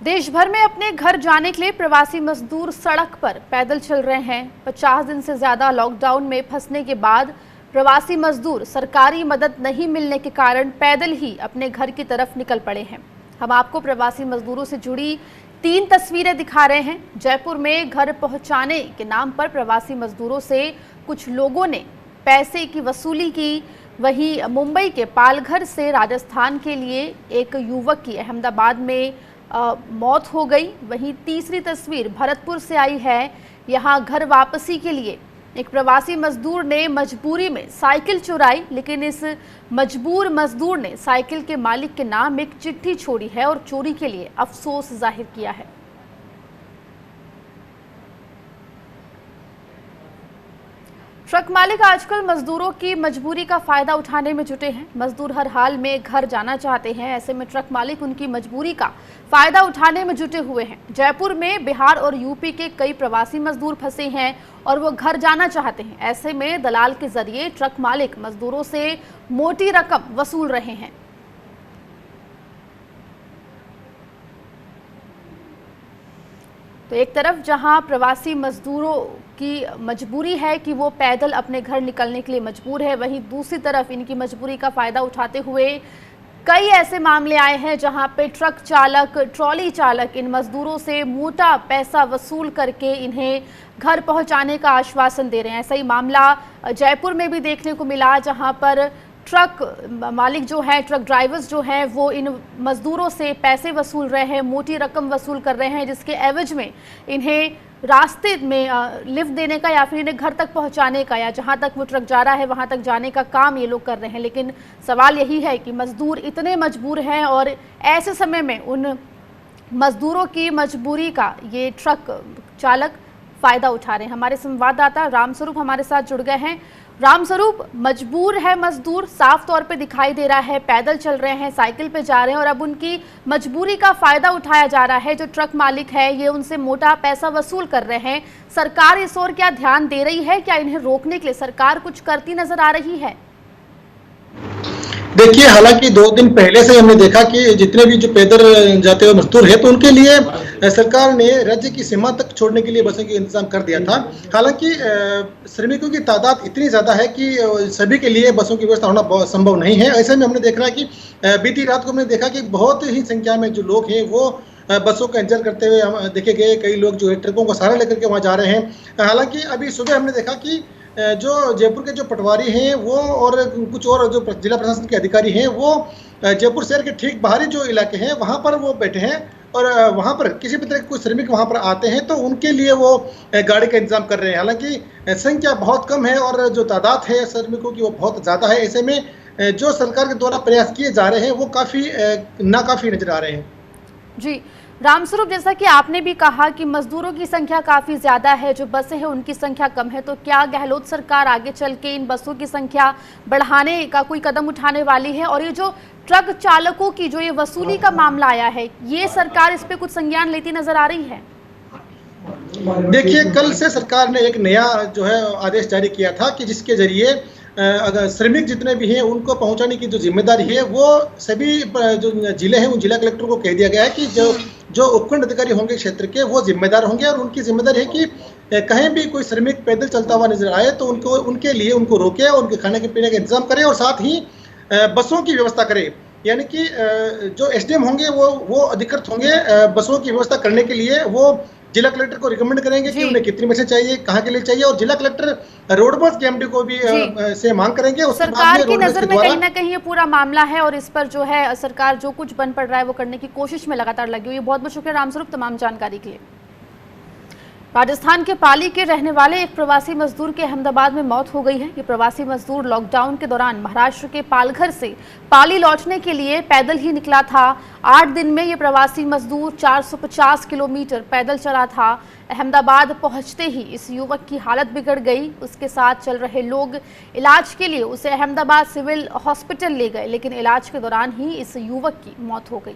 देश भर में अपने घर जाने के लिए प्रवासी मजदूर सड़क पर पैदल चल रहे हैं। 50 दिन से ज्यादा लॉकडाउन में फंसने के बाद प्रवासी मजदूर सरकारी मदद नहीं मिलने के कारण पैदल ही अपने घर की तरफ निकल पड़े हैं। हम आपको प्रवासी मजदूरों से जुड़ी 3 तस्वीरें दिखा रहे हैं। जयपुर में घर पहुंचाने के नाम पर प्रवासी मजदूरों से कुछ लोगों ने पैसे की वसूली की। वहीं मुंबई के पालघर से राजस्थान के लिए एक युवक की अहमदाबाद में मौत हो गई। वहीं तीसरी तस्वीर भरतपुर से आई है। यहां घर वापसी के लिए एक प्रवासी मजदूर ने मजबूरी में साइकिल चुराई, लेकिन इस मजबूर मजदूर ने साइकिल के मालिक के नाम एक चिट्ठी छोड़ी है और चोरी के लिए अफसोस जाहिर किया है। ट्रक मालिक आजकल मजदूरों की मजबूरी का फायदा उठाने में जुटे हैं। मजदूर हर हाल में घर जाना चाहते हैं, ऐसे में ट्रक मालिक उनकी मजबूरी का फायदा उठाने में जुटे हुए हैं। जयपुर में बिहार और यूपी के कई प्रवासी मजदूर फंसे हैं और वो घर जाना चाहते हैं। ऐसे में दलाल के जरिए ट्रक मालिक मजदूरों से मोटी रकम वसूल रहे हैं। तो एक तरफ जहां प्रवासी मजदूरों की मजबूरी है कि वो पैदल अपने घर निकलने के लिए मजबूर है, वहीं दूसरी तरफ इनकी मजबूरी का फायदा उठाते हुए कई ऐसे मामले आए हैं जहां पे ट्रक चालक, ट्रॉली चालक इन मजदूरों से मोटा पैसा वसूल करके इन्हें घर पहुंचाने का आश्वासन दे रहे हैं। ऐसा ही मामला जयपुर में भी देखने को मिला, जहां पर ट्रक मालिक जो है, ट्रक ड्राइवर्स जो हैं, वो इन मजदूरों से पैसे वसूल रहे हैं, मोटी रकम वसूल कर रहे हैं, जिसके एवज में इन्हें रास्ते में लिफ्ट देने का या फिर इन्हें घर तक पहुंचाने का या जहां तक वो ट्रक जा रहा है वहां तक जाने का काम ये लोग कर रहे हैं। लेकिन सवाल यही है कि मजदूर इतने मजबूर हैं और ऐसे समय में उन मजदूरों की मजबूरी का ये ट्रक चालक फायदा उठा रहे हैं। हमारे संवाददाता रामस्वरूप हमारे साथ जुड़ गए हैं। रामस्वरूप, मजबूर है मजदूर, साफ तौर पे दिखाई दे रहा है, पैदल चल रहे हैं, साइकिल पे जा रहे हैं और अब उनकी मजबूरी का फायदा उठाया जा रहा है। जो ट्रक मालिक है ये उनसे मोटा पैसा वसूल कर रहे हैं। सरकार इस ओर क्या ध्यान दे रही है? क्या इन्हें रोकने के लिए सरकार कुछ करती नजर आ रही है? देखिए, हालांकि 2 दिन पहले से हमने देखा कि जितने भी जो पैदल जाते हुए मजदूर हैं तो उनके लिए सरकार ने राज्य की सीमा तक छोड़ने के लिए बसों का इंतजाम कर दिया था। हालांकि श्रमिकों की तादाद इतनी ज़्यादा है कि सभी के लिए बसों की व्यवस्था होना बहुत संभव नहीं है। ऐसे में हमने देख रहा है कि बीती रात को हमने देखा कि बहुत ही संख्या में जो लोग हैं वो बसों का इंतजार करते हुए हम देखे गए। कई लोग जो है ट्रकों का सहारा लेकर के वहाँ जा रहे हैं। हालांकि अभी सुबह हमने देखा कि जो जयपुर के जो पटवारी हैं वो और कुछ और जो जिला प्रशासन के अधिकारी हैं वो जयपुर शहर के ठीक बाहरी जो इलाके हैं वहाँ पर वो बैठे हैं और वहाँ पर किसी भी तरह के कोई श्रमिक वहाँ पर आते हैं तो उनके लिए वो गाड़ी का इंतजाम कर रहे हैं। हालांकि संख्या बहुत कम है और जो तादाद है श्रमिकों की वो बहुत ज़्यादा है। ऐसे में जो सरकार के द्वारा प्रयास किए जा रहे हैं वो काफ़ी नाकाफ़ी नजर आ रहे हैं। जी रामस्वरूप, जैसा कि आपने भी कहा कि मजदूरों की संख्या काफी ज्यादा है, जो बसें हैं उनकी संख्या कम है, तो क्या गहलोत सरकार आगे चल के इन बसों की संख्या बढ़ाने का कोई कदम उठाने वाली है? और ये जो ट्रक चालकों की जो ये वसूली का मामला आया है, ये सरकार इस पे कुछ संज्ञान लेती नजर आ रही है? देखिए, कल से सरकार ने एक नया जो है आदेश जारी किया था कि जिसके जरिए अगर श्रमिक जितने भी हैं उनको पहुंचाने की जो जिम्मेदारी है वो सभी जो जिले हैं उन जिला कलेक्टर को कह दिया गया है कि जो उपखंड अधिकारी होंगे क्षेत्र के वो जिम्मेदार होंगे और उनकी जिम्मेदारी है कि कहीं भी कोई श्रमिक पैदल चलता हुआ नजर आए तो उनके लिए उनको रोके और उनके खाने के पीने का इंतजाम करें और साथ ही बसों की व्यवस्था करें। यानी कि जो एसडीएम होंगे वो अधिकृत होंगे बसों की व्यवस्था करने के लिए। वो जिला कलेक्टर को रिकमेंड करेंगे कि उन्हें कितनी बसें चाहिए, कहाँ के लिए चाहिए और जिला कलेक्टर रोड बस के एमडी को भी से मांग करेंगे। सरकार की नजर में कहीं ना कहीं ये पूरा मामला है और इस पर जो है सरकार जो कुछ बन पड़ रहा है वो करने की कोशिश में लगातार लगी हुई है। बहुत बहुत शुक्रिया रामस्वरूप तमाम जानकारी के लिए। राजस्थान के पाली के रहने वाले एक प्रवासी मजदूर की अहमदाबाद में मौत हो गई है। ये प्रवासी मजदूर लॉकडाउन के दौरान महाराष्ट्र के पालघर से पाली लौटने के लिए पैदल ही निकला था। 8 दिन में ये प्रवासी मजदूर 450 किलोमीटर पैदल चला था। अहमदाबाद पहुंचते ही इस युवक की हालत बिगड़ गई। उसके साथ चल रहे लोग इलाज के लिए उसे अहमदाबाद सिविल हॉस्पिटल ले गए, लेकिन इलाज के दौरान ही इस युवक की मौत हो गई।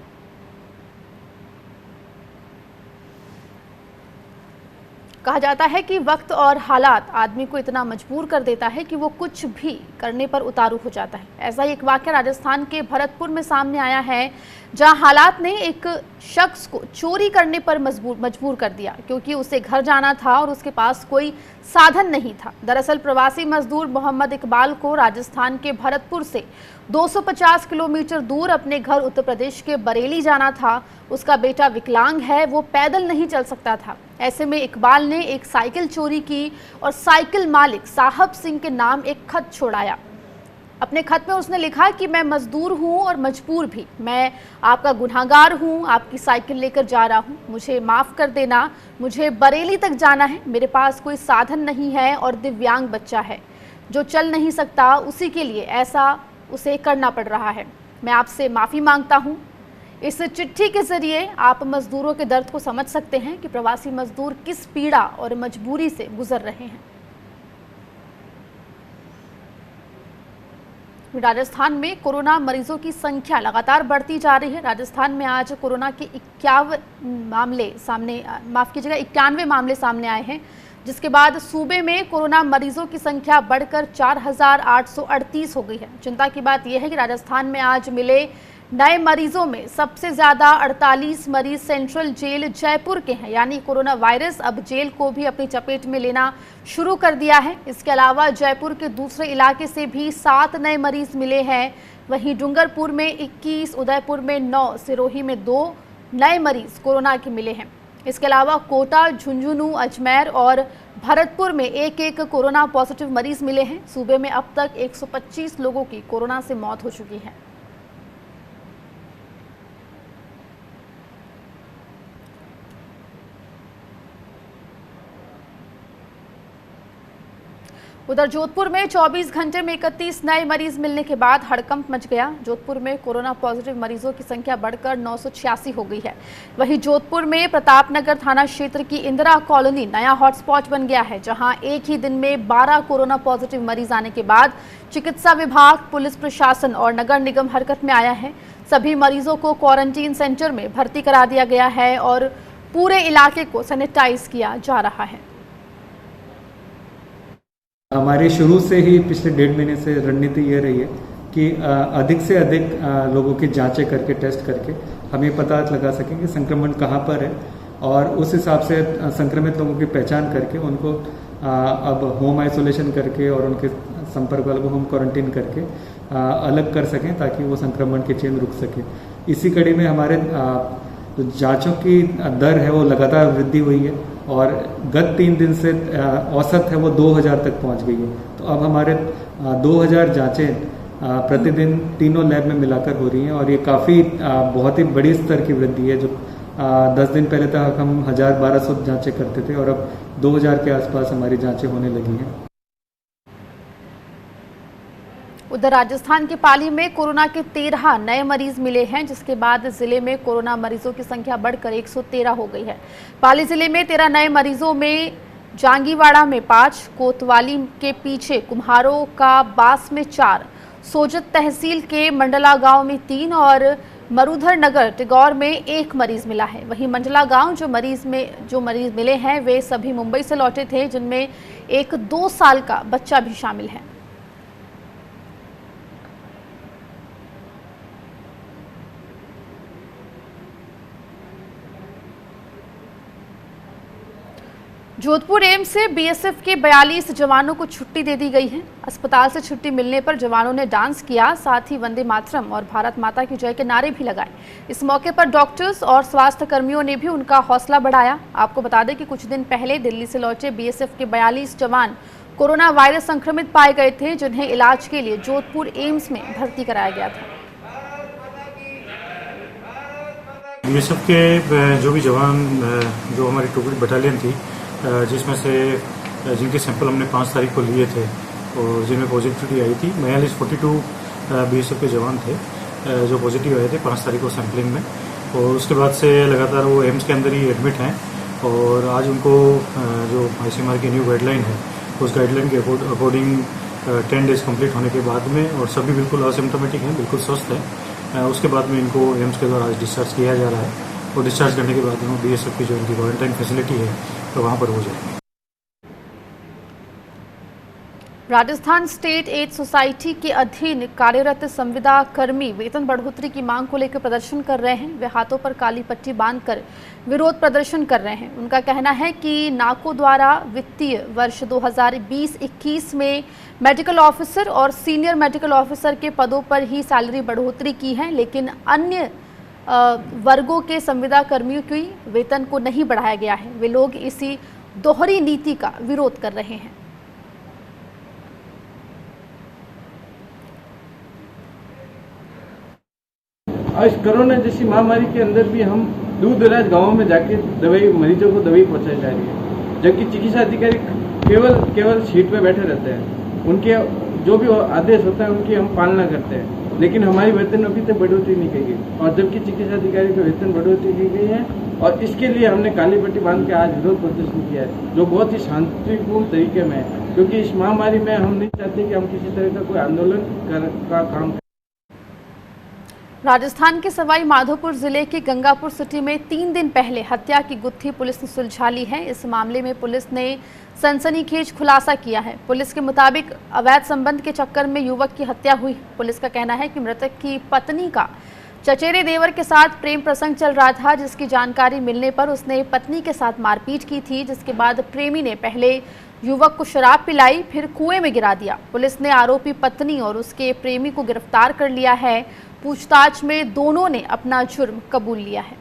कहा जाता है कि वक्त और हालात आदमी को इतना मजबूर कर देता है कि वो कुछ भी करने पर उतारू हो जाता है। ऐसा ही एक वाकया राजस्थान के भरतपुर में सामने आया है, जहां हालात ने एक शख्स को चोरी करने पर मजबूर कर दिया, क्योंकि उसे घर जाना था और उसके पास कोई साधन नहीं था। दरअसल प्रवासी मजदूर मोहम्मद इकबाल को राजस्थान के भरतपुर से 250 किलोमीटर दूर अपने घर उत्तर प्रदेश के बरेली जाना था। उसका बेटा विकलांग है, वो पैदल नहीं चल सकता था। ऐसे में इकबाल ने एक साइकिल चोरी की और साइकिल मालिक साहब सिंह के नाम एक खत छोड़ाया। अपने खत में उसने लिखा कि मैं मजदूर हूं और मजबूर भी, मैं आपका गुनहगार हूं, आपकी साइकिल लेकर जा रहा हूं, मुझे माफ़ कर देना, मुझे बरेली तक जाना है, मेरे पास कोई साधन नहीं है और दिव्यांग बच्चा है जो चल नहीं सकता, उसी के लिए ऐसा उसे करना पड़ रहा है। मैं आपसे माफ़ी मांगता हूं। इस चिट्ठी के जरिए आप मजदूरों के दर्द को समझ सकते हैं कि प्रवासी मजदूर किस पीड़ा और मजबूरी से गुजर रहे हैं। राजस्थान में कोरोना मरीजों की संख्या लगातार बढ़ती जा रही है। राजस्थान में आज कोरोना के 91 मामले सामने आए हैं, जिसके बाद सूबे में कोरोना मरीजों की संख्या बढ़कर 4,838 हो गई है। चिंता की बात यह है कि राजस्थान में आज मिले नए मरीजों में सबसे ज्यादा 48 मरीज सेंट्रल जेल जयपुर के हैं, यानी कोरोना वायरस अब जेल को भी अपनी चपेट में लेना शुरू कर दिया है। इसके अलावा जयपुर के दूसरे इलाके से भी 7 नए मरीज मिले हैं। वहीं डूंगरपुर में 21, उदयपुर में 9, सिरोही में 2 नए मरीज कोरोना के मिले हैं। इसके अलावा कोटा, झुंझुनू, अजमेर और भरतपुर में एक कोरोना पॉजिटिव मरीज मिले हैं। सूबे में अब तक 125 लोगों की कोरोना से मौत हो चुकी है। उधर जोधपुर में 24 घंटे में 31 नए मरीज मिलने के बाद हड़कंप मच गया। जोधपुर में कोरोना पॉजिटिव मरीजों की संख्या बढ़कर 986 हो गई है। वहीं जोधपुर में प्रतापनगर थाना क्षेत्र की इंदिरा कॉलोनी नया हॉटस्पॉट बन गया है, जहां एक ही दिन में 12 कोरोना पॉजिटिव मरीज आने के बाद चिकित्सा विभाग, पुलिस प्रशासन और नगर निगम हरकत में आया है। सभी मरीजों को क्वारंटीन सेंटर में भर्ती करा दिया गया है और पूरे इलाके को सैनिटाइज किया जा रहा है। हमारी शुरू से ही पिछले 1.5 महीने से रणनीति ये रही है कि अधिक से अधिक लोगों की जांचें करके, टेस्ट करके हमें पता लगा सकें कि संक्रमण कहाँ पर है और उस हिसाब से संक्रमित लोगों की पहचान करके उनको अब होम आइसोलेशन करके और उनके संपर्क वालों को होम क्वारंटीन करके अलग कर सकें, ताकि वो संक्रमण की चेन रुक सके। इसी कड़ी में हमारे जांचों की दर है वो लगातार वृद्धि हुई है और गत 3 दिन से औसत है वो 2000 तक पहुंच गई है। तो अब हमारे 2000 जांचें प्रतिदिन तीनों लैब में मिलाकर हो रही हैं और ये काफ़ी बहुत ही बड़ी स्तर की वृद्धि है। जो 10 दिन पहले तक हम 1200 जांचें करते थे और अब 2000 के आसपास हमारी जांचें होने लगी हैं। उधर राजस्थान के पाली में कोरोना के 13 नए मरीज मिले हैं, जिसके बाद जिले में कोरोना मरीजों की संख्या बढ़कर 113 हो गई है। पाली जिले में 13 नए मरीजों में जांगीवाड़ा में 5, कोतवाली के पीछे कुम्हारों का बास में 4, सोजत तहसील के मंडला गांव में 3 और मरुधर नगर टिगौर में 1 मरीज मिला है। वहीं मंडला गांव जो मरीज मिले हैं वे सभी मुंबई से लौटे थे, जिनमें एक 2 साल का बच्चा भी शामिल है। जोधपुर एम्स से बीएसएफ के 42 जवानों को छुट्टी दे दी गई है। अस्पताल से छुट्टी मिलने पर जवानों ने डांस किया, साथ ही वंदे मातरम और भारत माता की जय के नारे भी लगाए। इस मौके पर डॉक्टर्स और स्वास्थ्य कर्मियों ने भी उनका हौसला बढ़ाया। आपको बता दें कि कुछ दिन पहले दिल्ली से लौटे बीएसएफ के 42 जवान कोरोना वायरस संक्रमित पाए गए थे, जिन्हें इलाज के लिए जोधपुर एम्स में भर्ती कराया गया था। बीएसएफ के जो भी जवान, जो हमारी टुकड़ी बटालियन थी, जिसमें से जिनके सैंपल हमने 5 तारीख को लिए थे और जिनमें पॉजिटिविटी आई थी, 42 बीएसएफ के जवान थे जो पॉजिटिव आए थे 5 तारीख को सैंपलिंग में। और उसके बाद से लगातार वो एम्स के अंदर ही एडमिट हैं और आज उनको जो आईसीएमआर की न्यू गाइडलाइन है, उस गाइडलाइन के अकॉर्डिंग 10 डेज कंप्लीट होने के बाद में, और सभी बिल्कुल असिम्टोमेटिक हैं, बिल्कुल स्वस्थ हैं, उसके बाद में इनको एम्स के द्वारा आज डिस्चार्ज किया जा रहा है और डिस्चार्ज करने के बाद में बीएसएफ की जो इनकी क्वारंटाइन फैसिलिटी है तो वहाँ पर हो जाएगी। राजस्थान स्टेट एड सोसाइटी के अधीन कार्यरत संविदा कर्मी वेतन बढ़ोतरी की मांग को लेकर प्रदर्शन कर रहे हैं। वे हाथों पर काली पट्टी बांधकर विरोध प्रदर्शन कर रहे हैं। उनका कहना है कि नाको द्वारा वित्तीय वर्ष 2020-21 में मेडिकल ऑफिसर और सीनियर मेडिकल ऑफिसर के पदों पर ही सैलरी बढ़ोतरी की है, लेकिन अन्य वर्गों के संविदा कर्मियों की वेतन को नहीं बढ़ाया गया है। वे लोग इसी दोहरी नीति का विरोध कर रहे हैं। आज कोरोना जैसी महामारी के अंदर भी हम दूर दराज गाँवों में जाके दवाई मरीजों को दवाई पहुंचाई जा रही है, जबकि चिकित्सा अधिकारी केवल सीट पे बैठे रहते हैं। उनके जो भी आदेश होता है उनकी हम पालना करते हैं, लेकिन हमारी वेतन अभी तक बढ़ोतरी नहीं की गई। और जबकि चिकित्सा अधिकारी को वेतन बढ़ोतरी की गई है, और इसके लिए हमने काली पट्टी बांध के आज विरोध प्रदर्शन किया है, जो बहुत ही शांतिपूर्ण तरीके में है, क्योंकि इस महामारी में हम नहीं चाहते कि हम किसी तरह का कोई आंदोलन का काम। राजस्थान के सवाई माधोपुर जिले के गंगापुर सिटी में 3 दिन पहले हत्या की गुत्थी पुलिस ने सुलझा ली है। इस मामले में पुलिस ने सनसनीखेज खुलासा किया है। पुलिस के मुताबिक अवैध संबंध के चक्कर में युवक की हत्या हुई। पुलिस का कहना है कि मृतक की पत्नी का चचेरे देवर के साथ प्रेम प्रसंग चल रहा था, जिसकी जानकारी मिलने पर उसने पत्नी के साथ मारपीट की थी, जिसके बाद प्रेमी ने पहले युवक को शराब पिलाई, फिर कुएं में गिरा दिया। पुलिस ने आरोपी पत्नी और उसके प्रेमी को गिरफ्तार कर लिया है। पूछताछ में दोनों ने अपना जुर्म कबूल लिया है।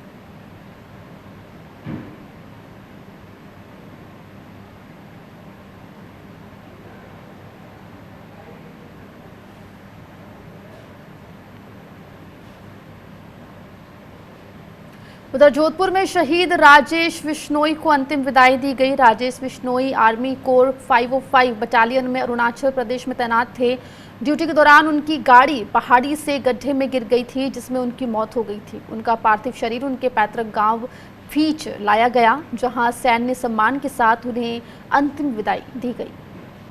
उधर जोधपुर में शहीद राजेश बिश्नोई को अंतिम विदाई दी गई। Rajesh Bishnoi army core 505 battalion में अरुणाचल प्रदेश में तैनात थे। ड्यूटी के दौरान उनकी गाड़ी पहाड़ी से गड्ढे में गिर गई थी, जिसमें उनकी मौत हो गई थी। उनका पार्थिव शरीर उनके पैतृक गांव फीच लाया गया, जहां सैन्य सम्मान के साथ उन्हें अंतिम विदाई दी गई।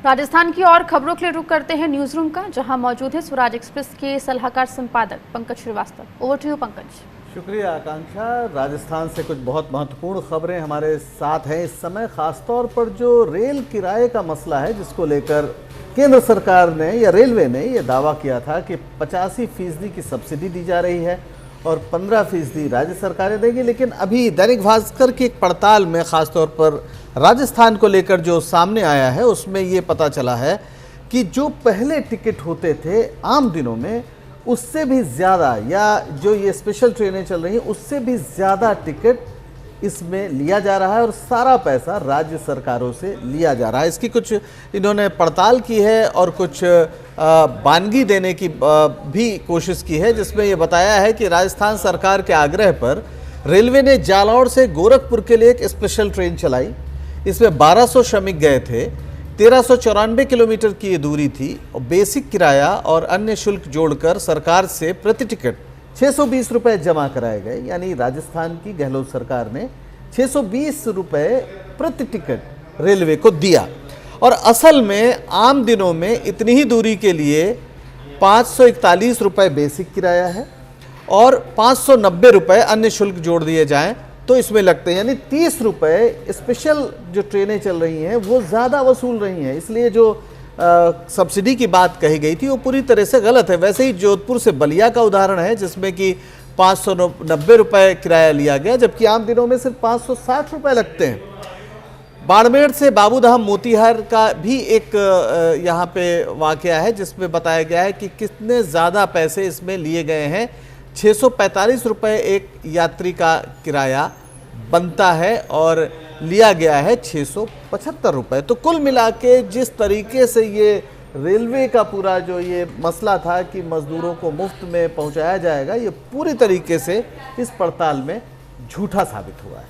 राजस्थान की और खबरों के लिए रुख करते हैं न्यूज रूम का, जहां मौजूद है स्वराज एक्सप्रेस के सलाहकार संपादक Pankaj Srivastava. Over to you Pankaj. शुक्रिया आकांक्षा। राजस्थान से कुछ बहुत महत्वपूर्ण खबरें हमारे साथ हैं इस समय, खासतौर पर जो रेल किराए का मसला है, जिसको लेकर केंद्र सरकार ने या रेलवे ने यह दावा किया था कि 85% की सब्सिडी दी जा रही है और 15% राज्य सरकारें देंगी। लेकिन अभी दैनिक भास्कर की एक पड़ताल में खासतौर पर राजस्थान को लेकर जो सामने आया है, उसमें ये पता चला है कि जो पहले टिकट होते थे आम दिनों में, उससे भी ज़्यादा, या जो ये स्पेशल ट्रेनें चल रही हैं उससे भी ज़्यादा टिकट इसमें लिया जा रहा है और सारा पैसा राज्य सरकारों से लिया जा रहा है। इसकी कुछ इन्होंने पड़ताल की है और कुछ बानगी देने की भी कोशिश की है, जिसमें ये बताया है कि राजस्थान सरकार के आग्रह पर रेलवे ने जालौर से गोरखपुर के लिए एक स्पेशल ट्रेन चलाई। इसमें 1200 श्रमिक गए थे। 1394 किलोमीटर की ये दूरी थी और बेसिक किराया और अन्य शुल्क जोड़कर सरकार से प्रति टिकट 620 रुपये जमा कराए गए। यानी राजस्थान की गहलोत सरकार ने 620 रुपये प्रति टिकट रेलवे को दिया। और असल में आम दिनों में इतनी ही दूरी के लिए 541 रुपये बेसिक किराया है और 590 रुपये अन्य शुल्क जोड़ दिए जाएं तो इसमें लगते हैं। यानी 30 रुपये स्पेशल जो ट्रेनें चल रही हैं वो ज़्यादा वसूल रही हैं। इसलिए जो सब्सिडी की बात कही गई थी वो पूरी तरह से गलत है। वैसे ही जोधपुर से बलिया का उदाहरण है, जिसमें कि 590 रुपये किराया लिया गया, जबकि आम दिनों में सिर्फ 560 रुपये लगते हैं। बाड़मेर से बाबूधाम मोतीहार का भी एक यहाँ पे वाकया है, जिसमें बताया गया है कि कितने ज़्यादा पैसे इसमें लिए गए हैं। 645 रुपये एक यात्री का किराया बनता है और लिया गया है 675 रुपये। तो कुल मिला के जिस तरीके से ये रेलवे का पूरा जो ये मसला था कि मज़दूरों को मुफ्त में पहुंचाया जाएगा, ये पूरी तरीके से इस पड़ताल में झूठा साबित हुआ है।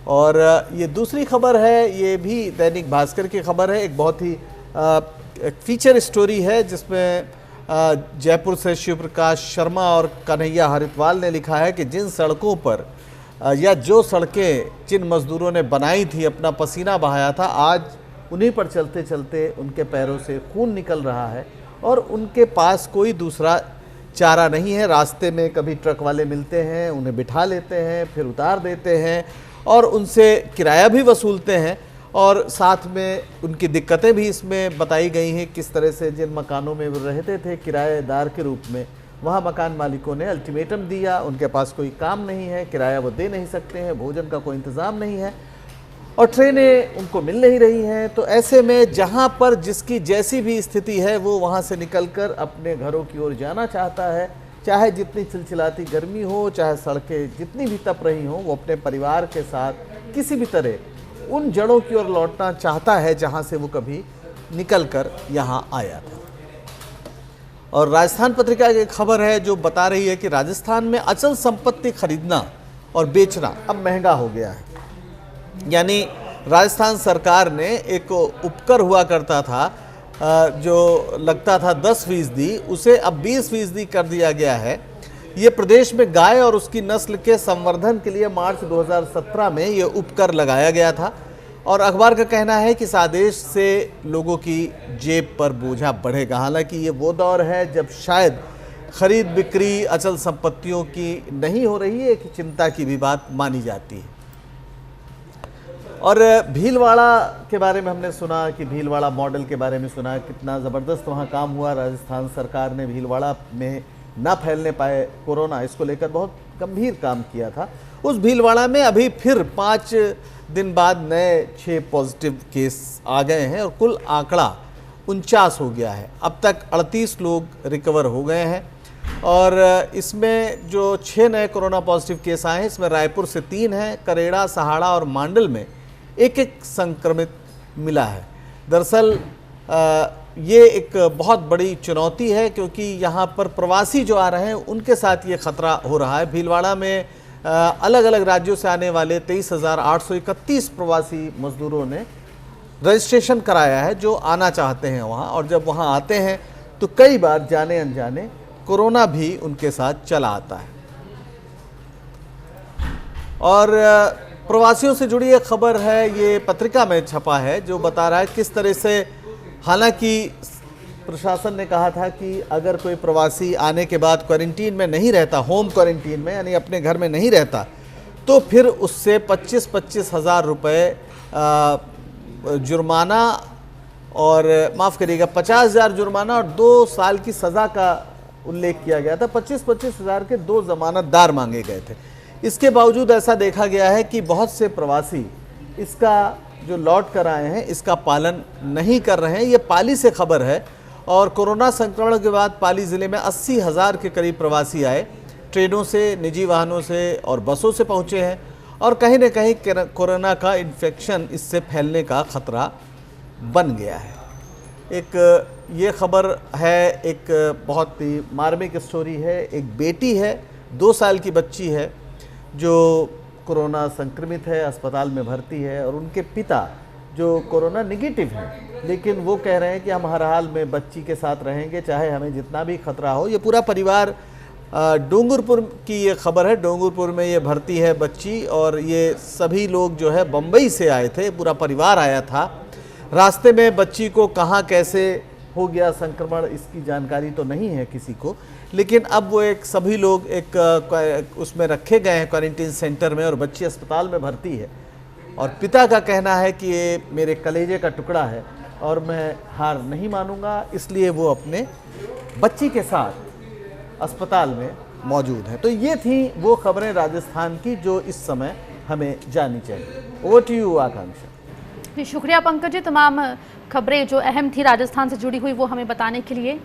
और ये दूसरी खबर है, ये भी दैनिक भास्कर की खबर है। एक बहुत ही फीचर स्टोरी है, जिसमें जयपुर से शिव प्रकाश शर्मा और कन्हैया हरिद्वाल ने लिखा है कि जिन सड़कों पर या जो सड़कें जिन मज़दूरों ने बनाई थी, अपना पसीना बहाया था, आज उन्हीं पर चलते चलते उनके पैरों से खून निकल रहा है और उनके पास कोई दूसरा चारा नहीं है। रास्ते में कभी ट्रक वाले मिलते हैं, उन्हें बिठा लेते हैं, फिर उतार देते हैं और उनसे किराया भी वसूलते हैं और साथ में उनकी दिक्कतें भी इसमें बताई गई हैं। किस तरह से जिन मकानों में वो रहते थे किराएदार के रूप में, वहाँ मकान मालिकों ने अल्टीमेटम दिया, उनके पास कोई काम नहीं है, किराया वो दे नहीं सकते हैं, भोजन का कोई इंतज़ाम नहीं है और ट्रेनें उनको मिल नहीं रही हैं। तो ऐसे में जहाँ पर जिसकी जैसी भी स्थिति है वो वहाँ से निकलकर अपने घरों की ओर जाना चाहता है, चाहे जितनी चिलचिलाती गर्मी हो, चाहे सड़कें जितनी भी तप रही हों, वो अपने परिवार के साथ किसी भी तरह उन जड़ों की ओर लौटना चाहता है जहाँ से वो कभी निकलकर यहाँ आया था। और राजस्थान पत्रिका की एक खबर है जो बता रही है कि राजस्थान में अचल संपत्ति खरीदना और बेचना अब महंगा हो गया है। यानी राजस्थान सरकार ने एक उपकर हुआ करता था जो लगता था 10%, उसे अब 20% कर दिया गया है। ये प्रदेश में गाय और उसकी नस्ल के संवर्धन के लिए मार्च 2017 में ये उपकर लगाया गया था और अखबार का कहना है कि इस आदेश से लोगों की जेब पर बोझा बढ़ेगा। हालांकि ये वो दौर है जब शायद खरीद बिक्री अचल संपत्तियों की नहीं हो रही है, एक चिंता की भी बात मानी जाती है। और भीलवाड़ा के बारे में हमने सुना कि भीलवाड़ा मॉडल के बारे में सुना, कितना ज़बरदस्त वहाँ काम हुआ। राजस्थान सरकार ने भीलवाड़ा में ना फैलने पाए कोरोना, इसको लेकर बहुत गंभीर काम किया था। उस भीलवाड़ा में अभी फिर 5 दिन बाद नए 6 पॉजिटिव केस आ गए हैं और कुल आंकड़ा 49 हो गया है। अब तक 38 लोग रिकवर हो गए हैं और इसमें जो 6 नए कोरोना पॉजिटिव केस आए हैं, इसमें रायपुर से 3 हैं, करेड़ा, सहाड़ा और मांडल में एक संक्रमित मिला है। दरअसल ये एक बहुत बड़ी चुनौती है क्योंकि यहाँ पर प्रवासी जो आ रहे हैं उनके साथ ये खतरा हो रहा है। भीलवाड़ा में अलग अलग राज्यों से आने वाले 23,831 प्रवासी मजदूरों ने रजिस्ट्रेशन कराया है जो आना चाहते हैं वहाँ, और जब वहाँ आते हैं तो कई बार जाने अनजाने कोरोना भी उनके साथ चला आता है। और प्रवासियों से जुड़ी एक खबर है, ये पत्रिका में छपा है, जो बता रहा है किस तरह से, हालांकि प्रशासन ने कहा था कि अगर कोई प्रवासी आने के बाद क्वारंटीन में नहीं रहता, होम क्वारंटीन में यानी अपने घर में नहीं रहता, तो फिर उससे 25-25 हज़ार रुपये जुर्माना और माफ़ करिएगा 50,000 जुर्माना और 2 साल की सज़ा का उल्लेख किया गया था। 25-25 हज़ार के 2 जमानतदार मांगे गए थे। इसके बावजूद ऐसा देखा गया है कि बहुत से प्रवासी इसका जो लौट कर आए हैं इसका पालन नहीं कर रहे हैं। ये पाली से खबर है और कोरोना संक्रमण के बाद पाली ज़िले में 80,000 के करीब प्रवासी आए, ट्रेनों से, निजी वाहनों से और बसों से पहुँचे हैं और कहीं न कहीं कोरोना का इन्फेक्शन इससे फैलने का ख़तरा बन गया है। एक ये खबर है, एक बहुत ही मार्मिक स्टोरी है। एक बेटी है, 2 साल की बच्ची है जो कोरोना संक्रमित है, अस्पताल में भर्ती है और उनके पिता जो कोरोना निगेटिव हैं, लेकिन वो कह रहे हैं कि हम हर हाल में बच्ची के साथ रहेंगे चाहे हमें जितना भी खतरा हो। ये पूरा परिवार डूंगरपुर की ये खबर है, डूंगरपुर में ये भर्ती है बच्ची और ये सभी लोग जो है बम्बई से आए थे, पूरा परिवार आया था। रास्ते में बच्ची को कहाँ कैसे हो गया संक्रमण इसकी जानकारी तो नहीं है किसी को, लेकिन अब वो सभी लोग उसमें रखे गए हैं क्वारंटीन सेंटर में और बच्ची अस्पताल में भर्ती है और पिता का कहना है कि ये मेरे कलेजे का टुकड़ा है और मैं हार नहीं मानूंगा, इसलिए वो अपने बच्ची के साथ अस्पताल में मौजूद है। तो ये थी वो खबरें राजस्थान की जो इस समय हमें जाननी चाहिए। ओवर टू यू आकांक्षा। शुक्रिया पंकज जी, तमाम खबरें जो अहम थी राजस्थान से जुड़ी हुई वो हमें बताने के लिए।